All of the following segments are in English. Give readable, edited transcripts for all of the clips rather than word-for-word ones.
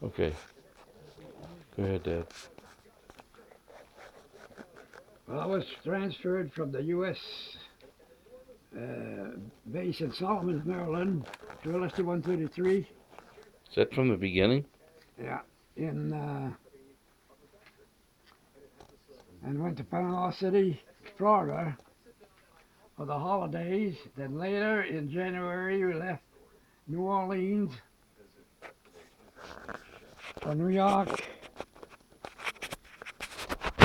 Okay. Go ahead, Dad. Well, I was transferred from the U.S. Uh, base in Solomon, Maryland, to LSD 133. Is that from the beginning? Yeah, in and went to Panama City, Florida, for the holidays. Then later in January, we left New Orleans for New York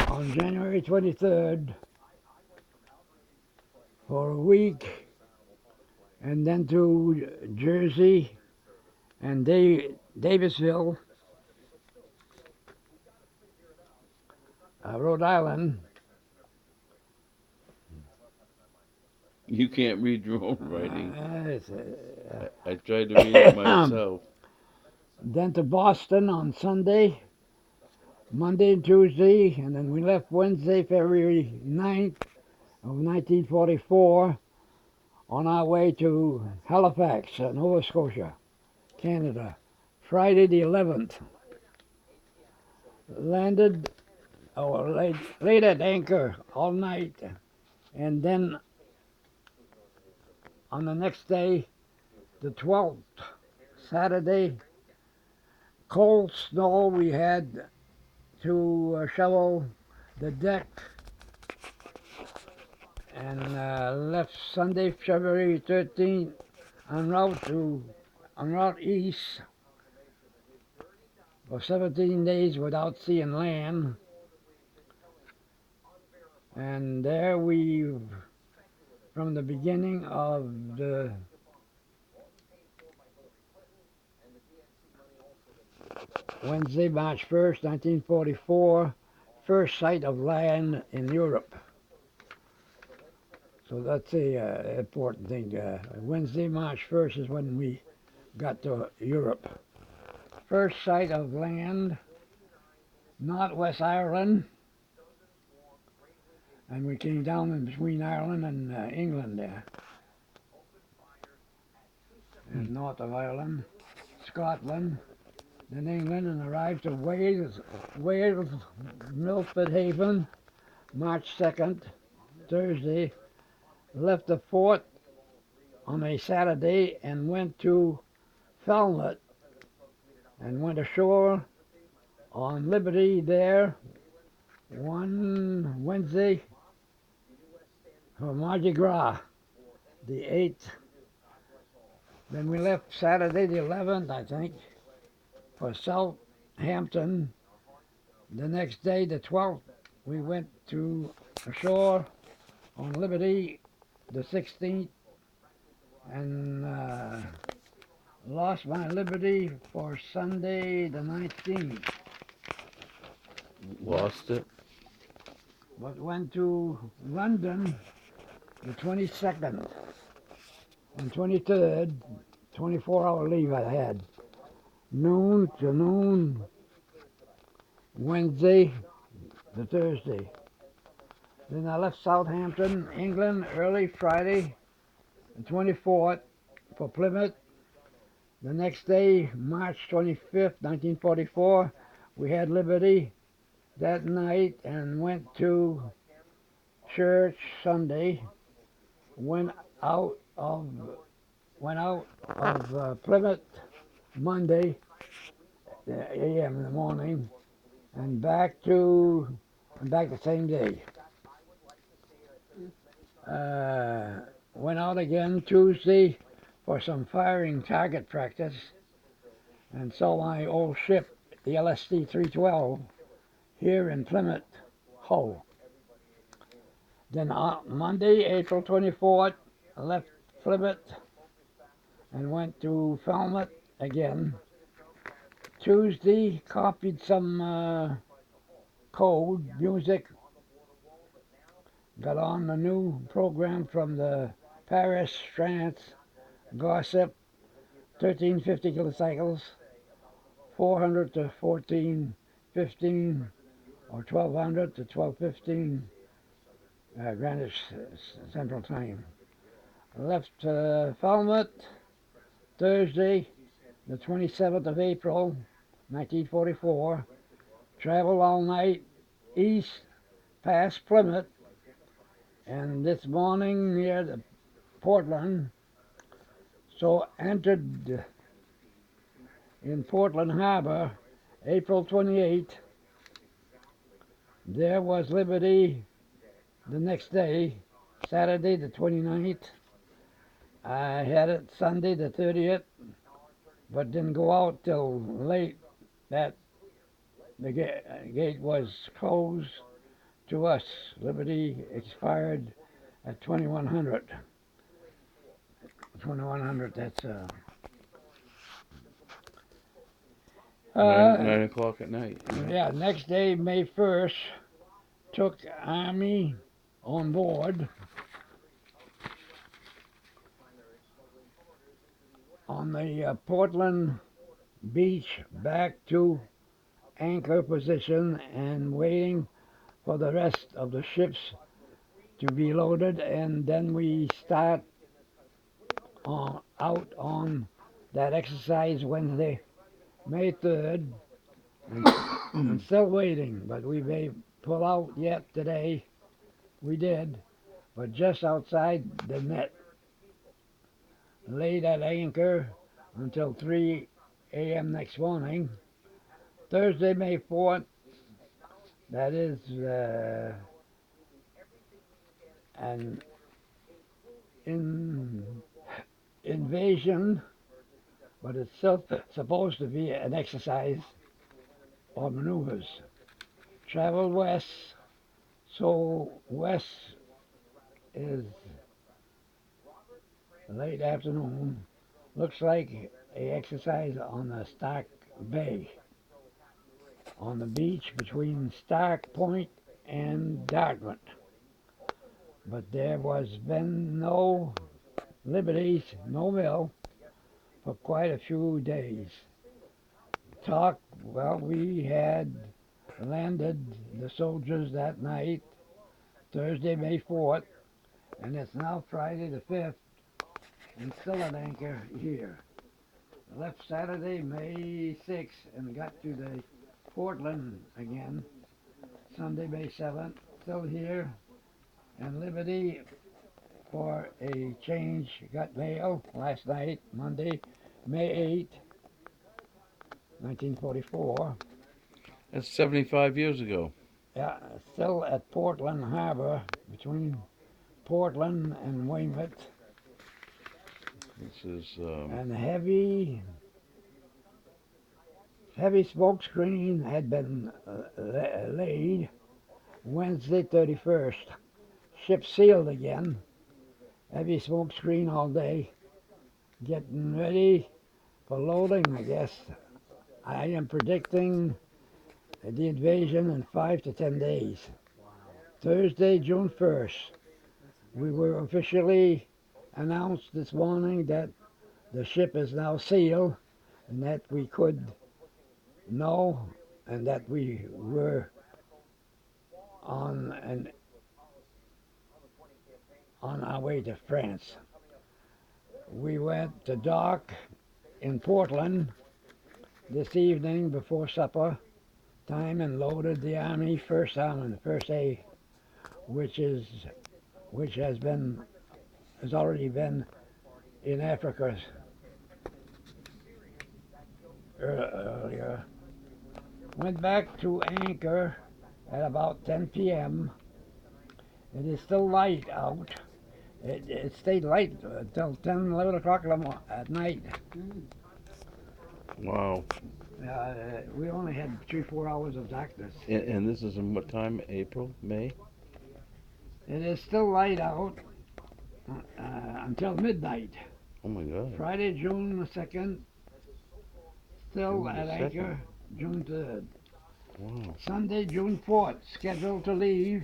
on January 23rd for a week, and then to Jersey and Davisville, Rhode Island. You can't read your own writing. It's, I tried to read it myself. then to Boston on Sunday, Monday and Tuesday, and then we left Wednesday, February 9th of 1944 on our way to Halifax, Nova Scotia, Canada. Friday the 11th. Landed, laid at anchor all night, and then on the next day, the 12th, Saturday, cold snow, we had to shovel the deck and left Sunday, February 13th, en route east for 17 days without seeing land. And there we, from the beginning of the Wednesday, March 1st, 1944, first sight of land in Europe. So that's the important thing. Wednesday, March 1st is when we got to Europe. First sight of land, Northwest Ireland, and we came down in between Ireland and England there. And north of Ireland, Scotland, then England, and arrived at Wales, Milford Haven, March 2nd, Thursday. Left the fort on a Saturday and went to Falmouth and went ashore on Liberty there one Wednesday for Mardi Gras, the 8th. Then we left Saturday the 11th, I think, for Southampton. The next day, the 12th, we went to ashore on Liberty, the 16th, and lost my Liberty for Sunday the 19th. Lost it? But went to London the 22nd and 23rd, 24-hour leave I had. Noon to noon, Wednesday to Thursday. Then I left Southampton, England, early Friday, the 24th, for Plymouth. The next day, March 25th, 1944, we had Liberty that night and went to church Sunday. Went out of Plymouth Monday a.m. in the morning, and back the same day. Went out again Tuesday for some firing target practice, and saw my old ship, the LSD 312, here in Plymouth, Hull. Then Monday, April 24th, I left Plymouth and went to Falmouth again. Tuesday, copied some code music, got on the new program from the Paris, France, Gossip, 1350 kilocycles, 400 to 1415, or 1200 to 1215 Greenwich Central Time. Left Falmouth Thursday, the 27th of April, 1944. Traveled all night east past Plymouth, and this morning near the Portland. So entered in Portland Harbor April 28. There was Liberty the next day, Saturday the 29th. I had it Sunday the 30th, but didn't go out till late. That the gate was closed to us. Liberty expired at 2100. 2100. That's 9 o'clock at night. yeah. Next day, May 1st, took Army on board on the Portland beach back to anchor position and waiting for the rest of the ships to be loaded, and then we start out on that exercise Wednesday, May 3rd, and still waiting, but we may pull out yet today. We did, but just outside the net. Laid at anchor until 3 a.m. next morning. Thursday, May 4th, that is an invasion, but it's still supposed to be an exercise or maneuvers. Travel west, so west is late afternoon. Looks like a exercise on the Stark Bay, on the beach between Stark Point and Dartmouth. But there was been no liberties, no mill, for quite a few days. Talk, well, we had landed the soldiers that night, Thursday, May 4th, and it's now Friday the 5th, and still at anchor here. Left Saturday, May 6th, and got to the Portland again, Sunday, May 7th, still here, and Liberty for a change, got mail last night, Monday, May 8th, 1944. That's 75 years ago. Yeah, still at Portland Harbor, between Portland and Weymouth. This is And heavy smoke screen had been laid Wednesday 31st. Ship sealed again. Heavy smoke screen all day. Getting ready for loading, I guess. I am predicting the invasion in 5 to 10 days. Thursday, June 1st. We were officially announced this morning that the ship is now sealed and that we could know and that we were on our way to France. We went to dock in Portland this evening before supper time and loaded the Army First Army, First A, which has already been in Africa earlier. Went back to anchor at about 10 p.m. It is still light out. It stayed light until 10, 11 o'clock at night. wow. We only had 3-4 hours of darkness. And this is in what time? April, May? It is still light out until midnight. Oh my God. Friday, June the 2nd, still June at the anchor, June 3rd. Wow. Sunday, June 4th, scheduled to leave,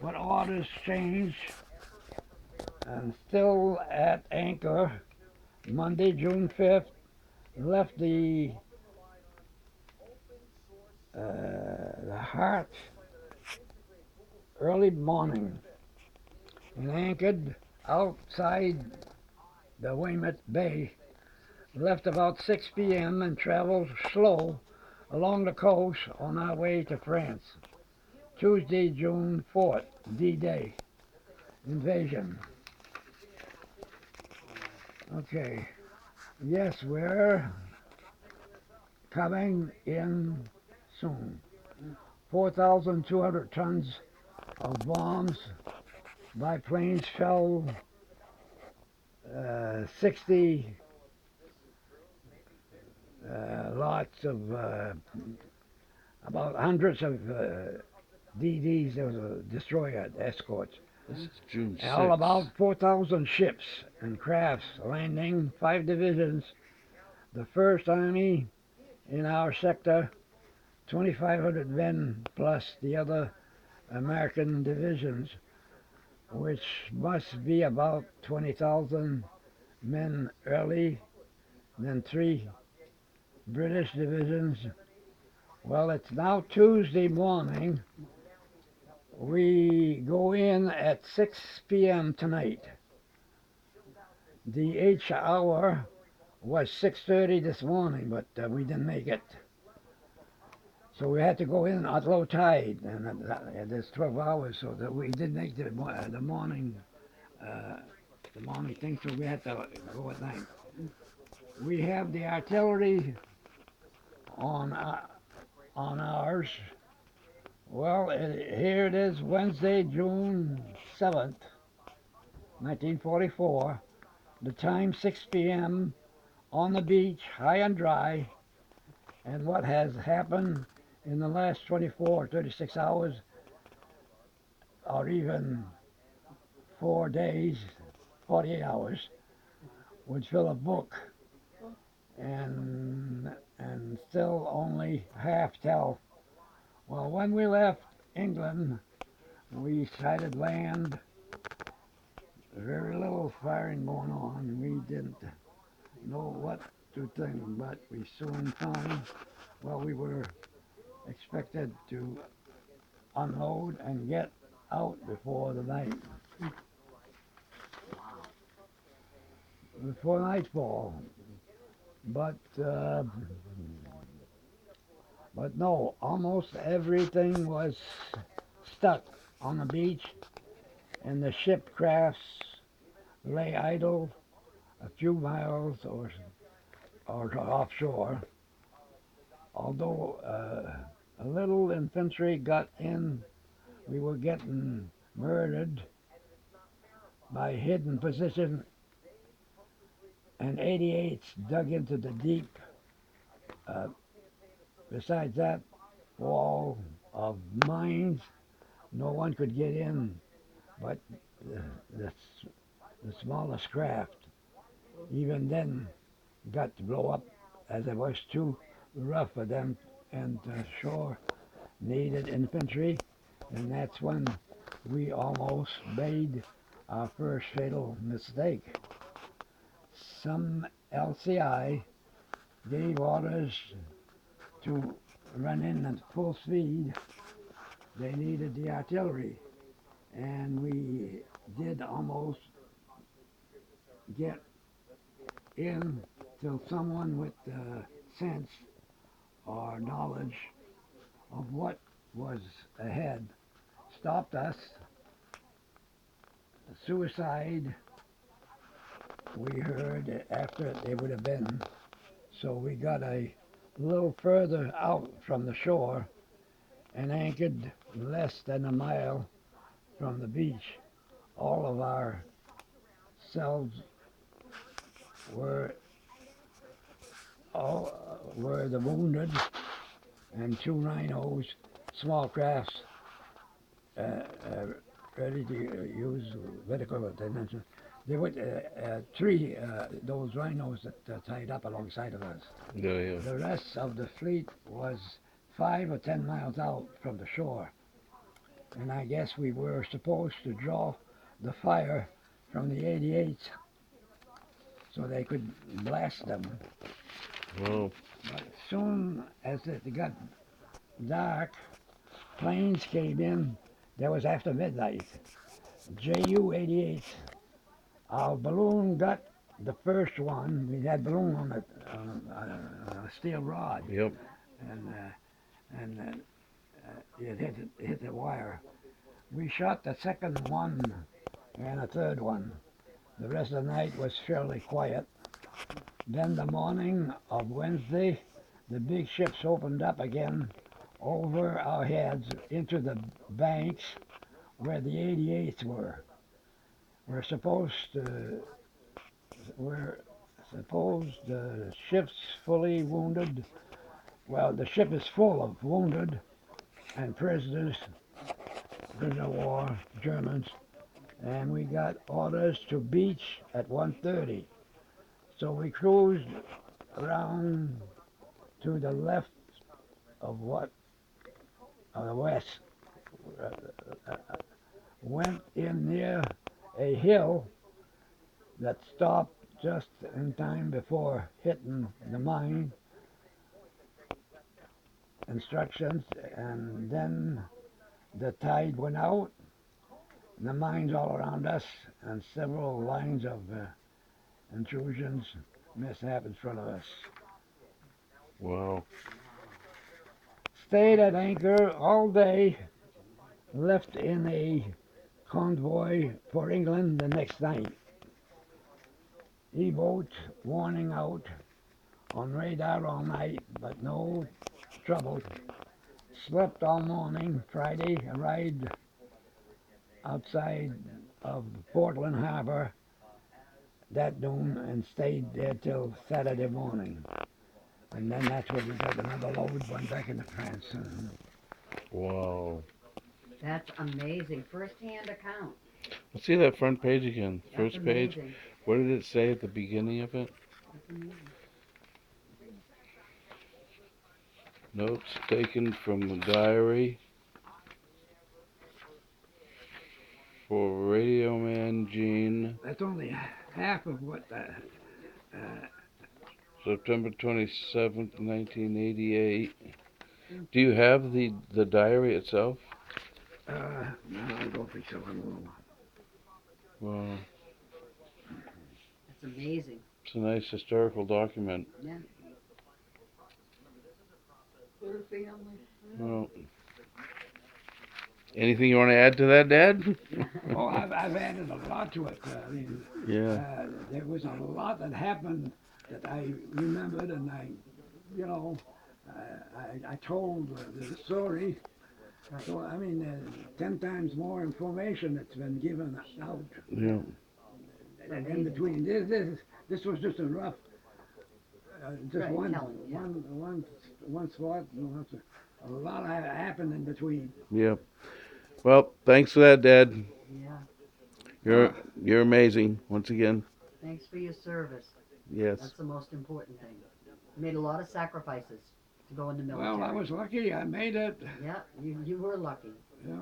but orders changed, and still at anchor. Monday, June 5th, left the Heart early morning and anchored outside the Weymouth Bay. Left about 6 p.m. and traveled slow along the coast on our way to France. Tuesday, June 4th, D-Day, invasion. Okay, yes, we're coming in soon. 4,200 tons of bombs by planes fell 60 lots of about hundreds of DDs, those were destroyer escorts. This is June 6th. All about 4,000 ships and crafts landing, 5 divisions. The First Army in our sector, 2,500 men plus the other American divisions, which must be about 20,000 men early, then 3 British divisions. Well, it's now Tuesday morning. We go in at 6 p.m. tonight. The H hour was 6:30 this morning, but we didn't make it. So we had to go in at low tide, and there's 12 hours, so that we didn't make the morning thing, so we had to go at night. We have the artillery on ours. Well, here it is, Wednesday, June 7th, 1944. The time 6 p.m. on the beach, high and dry. And what has happened in the last 24, 36 hours, or even 4 days, 48 hours, would fill a book. And still only half tell. Well, when we left England, we sighted land. Very little firing going on. We didn't know what to think, but we soon found, well, we were expected to unload and get out before the night. Before nightfall. But no, almost everything was stuck on the beach, and the ship crafts lay idle a few miles or offshore. Although a little infantry got in, we were getting murdered by hidden position, and 88s dug into the deep. Besides that wall of mines, no one could get in, but the smallest craft, even then, got to blow up as it was too rough for them, and shore needed infantry, and that's when we almost made our first fatal mistake. Some LCI gave orders to run in at full speed. They needed the artillery, and we did almost get in till someone with sense or knowledge of what was ahead stopped us. Suicide, we heard after they would have been, so we got a little further out from the shore and anchored less than a mile from the beach. All of our selves were the wounded, and 2 rhinos, small crafts, ready to use vertical dimension. There were 3 those rhinos that tied up alongside of us. Yeah. The rest of the fleet was 5 or 10 miles out from the shore, and I guess we were supposed to draw the fire from the 88s so they could blast them. Well, But as soon as it got dark, planes came in. That was after midnight. Ju-88s. Our balloon got the first one. We had balloon on a steel rod. yep. and it hit the wire. We shot the second one and a third one. The rest of the night was fairly quiet. Then the morning of Wednesday, the big ships opened up again over our heads into the banks where the 88s were. We're supposed the ship's fully wounded. Well, the ship is full of wounded and prisoners of war, Germans, and we got orders to beach at 1:30. So we cruised around to the left of the west, went in near a hill that stopped just in time before hitting the mine instructions, and then the tide went out, and the mines all around us, and several lines of intrusions, mishap in front of us. Wow. Stayed at anchor all day, left in a convoy for England the next night. E-boat warning out on radar all night, but no trouble. Slept all morning Friday, arrived outside of Portland Harbor that noon and stayed there till Saturday morning. And then that's when we got another load, went back into France. Wow. That's amazing. First-hand account. Let's see that front page again. That's First page. amazing. What did it say at the beginning of it? That's amazing. Notes taken from the diary for Radio Man Gene, That's only half of what September 27th, 1988. Do you have the diary itself? no, I don't think so. Wow. That's amazing. It's a nice historical document. Yeah. Well, anything you want to add to that, Dad? Oh, I've added a lot to it. Yeah. There was a lot that happened that I remembered, and you know, I told the story. So, 10 times more information that's been given out. Yeah. And in between, this was just a rough, just Right, one telling, yeah. one spot. A lot happened in between. Yeah. Well, thanks for that, Dad. Yeah. You're amazing once again. Thanks for your service. Yes. That's the most important thing. You made a lot of sacrifices to go in the military. Well, I was lucky. I made it. Yeah, you were lucky. Yeah.